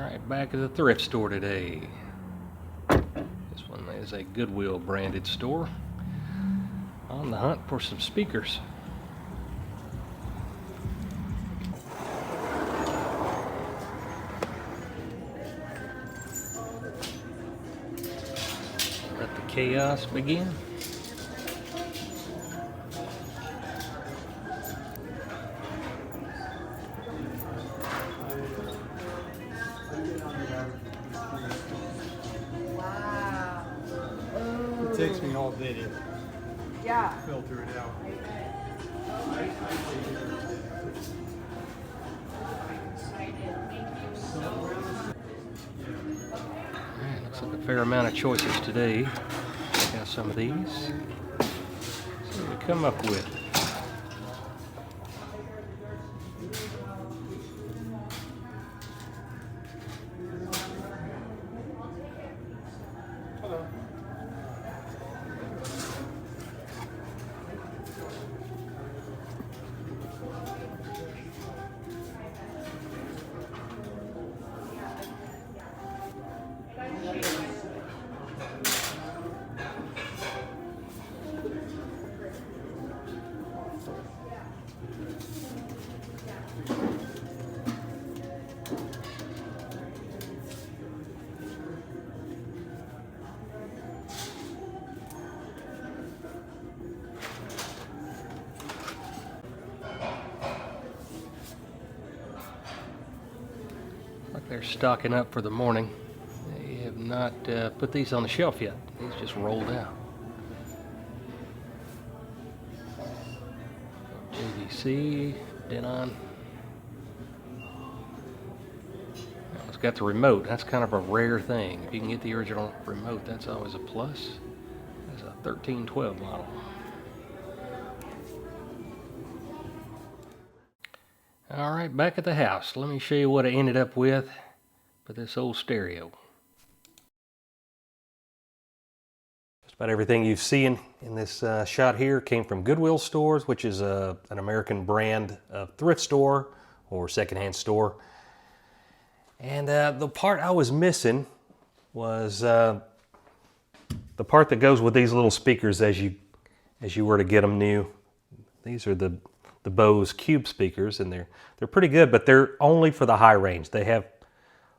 Alright, back at the thrift store today. This one is a Goodwill branded store. On the hunt for some speakers. Let the chaos begin. Wow. It takes me all day to filter it out. Alright, looks like a fair amount of choices today. Check out some of these. See what we come up with. Like they're stocking up for the morning. They have not put these on the shelf yet. These just rolled out. JVC, Denon. It's got the remote. That's kind of a rare thing. If you can get the original remote, that's always a plus. It's a 1312 model. Alright, back at the house. Let me show you what I ended up with for this old stereo. Just about everything you've seen in this shot here came from Goodwill stores, which is an American brand of thrift store or secondhand store. And the part I was missing was the part that goes with these little speakers as you were to get them new. These are the Bose Cube speakers, and they're pretty good, but they're only for the high range. They have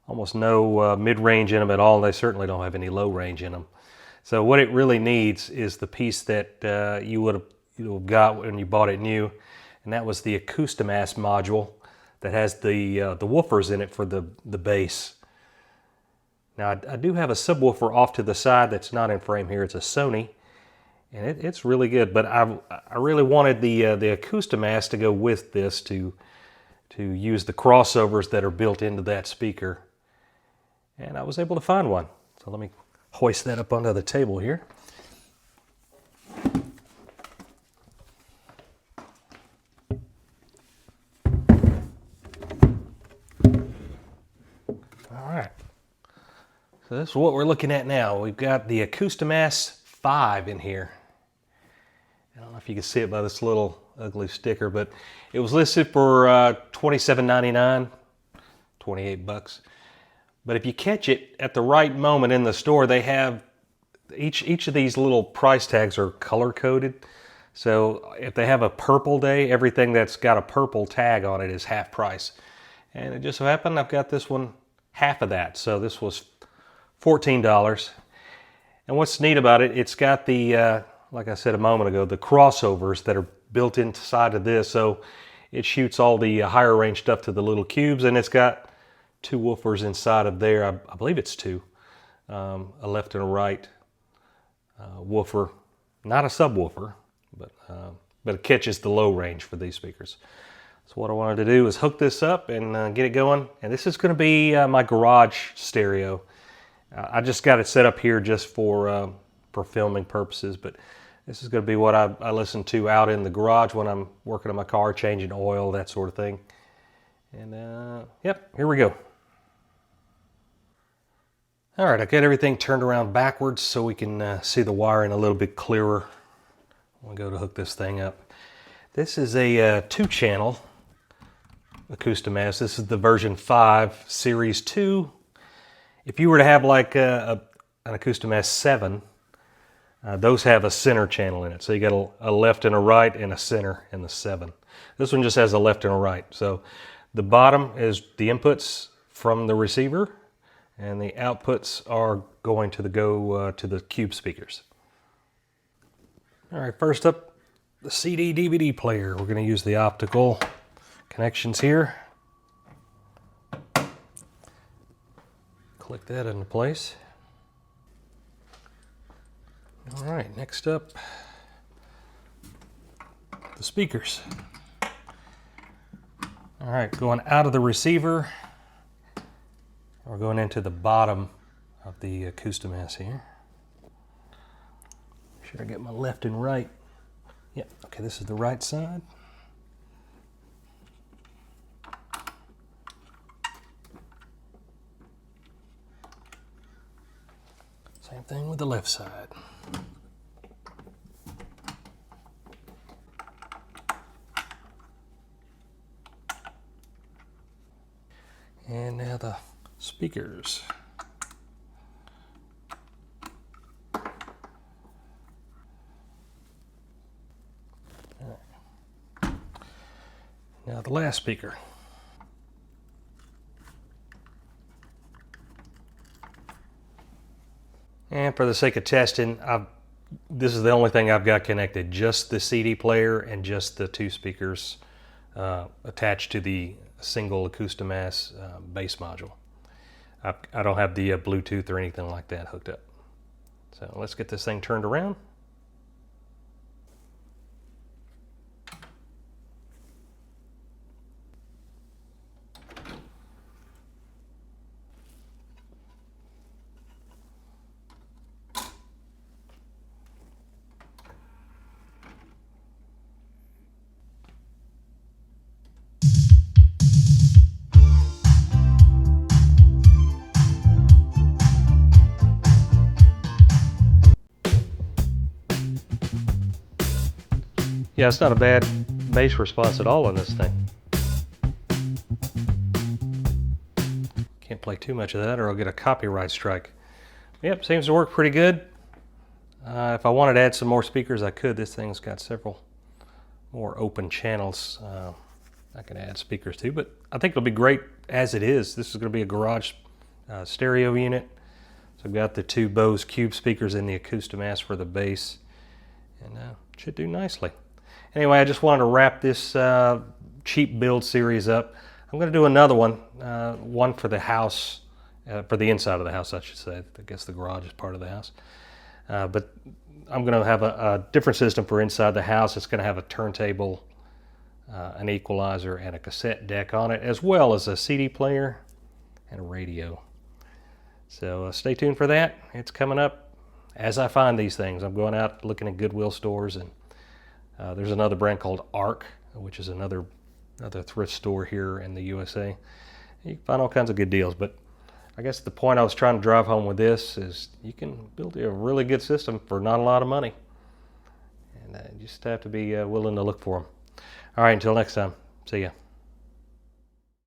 almost no mid-range in them at all, and they certainly don't have any low range in them. So what it really needs is the piece that you would have got when you bought it new, and that was the Acoustimass module that has the woofers in it for the bass. Now I do have a subwoofer off to the side that's not in frame here. It's a Sony. And it's really good, but I really wanted the Acoustimass to go with this to use the crossovers that are built into that speaker. And I was able to find one. So let me hoist that up onto the table here. All right. So this is what we're looking at now. We've got the Acoustimass 5 in here. I don't know if you can see it by this little ugly sticker, but it was listed for $27.99, 28 bucks. But if you catch it at the right moment in the store, they have each of these little price tags are color coded. So if they have a purple day, everything that's got a purple tag on it is half price. And it just so happened I've got this one half of that. So this was $14. And what's neat about it, it's got the, like I said a moment ago, the crossovers that are built inside of this. So it shoots all the higher range stuff to the little cubes, and it's got two woofers inside of there. I believe it's two, a left and a right woofer. Not a subwoofer, but it catches the low range for these speakers. So what I wanted to do is hook this up and get it going. And this is going to be my garage stereo. I just got it set up here just for filming purposes, but this is going to be what I listen to out in the garage when I'm working on my car, changing oil, that sort of thing. And yep, here we go. All right, I've got everything turned around backwards so we can see the wiring a little bit clearer. I'll go to hook this thing up. This is a 2-channel Acoustimass. This is the version 5, Series 2 If you were to have like an Acoustimass 7, those have a center channel in it. So you got a left and a right and a center in the 7. This one just has a left and a right. So the bottom is the inputs from the receiver, and the outputs are going to the cube speakers. All right, first up, the CD DVD player. We're going to use the optical connections here. Click that into place. All right, next up, the speakers. All right, going out of the receiver, we're going into the bottom of the Acoustimass here. Should I get my left and right? Yeah, okay, this is the right side. Same thing with the left side. And now the speakers. Now the last speaker. And for the sake of testing, this is the only thing I've got connected, just the CD player and just the 2 speakers attached to the single Acoustimass bass module. I don't have the Bluetooth or anything like that hooked up. So let's get this thing turned around. Yeah, it's not a bad bass response at all on this thing. Can't play too much of that or I'll get a copyright strike. Yep, seems to work pretty good. If I wanted to add some more speakers, I could. This thing's got several more open channels I can add speakers to, but I think it'll be great as it is. This is going to be a garage stereo unit. So I've got the 2 Bose Cube speakers in the Acoustimass for the bass, and should do nicely. Anyway, I just wanted to wrap this cheap build series up. I'm going to do another one, one for the house, for the inside of the house, I should say. I guess the garage is part of the house. But I'm going to have a different system for inside the house. It's going to have a turntable, an equalizer, and a cassette deck on it, as well as a CD player and a radio. So stay tuned for that. It's coming up as I find these things. I'm going out looking at Goodwill stores, and there's another brand called Arc, which is another thrift store here in the USA. You can find all kinds of good deals, but I guess the point I was trying to drive home with this is you can build a really good system for not a lot of money. And you just have to be willing to look for them. All right, until next time, see ya.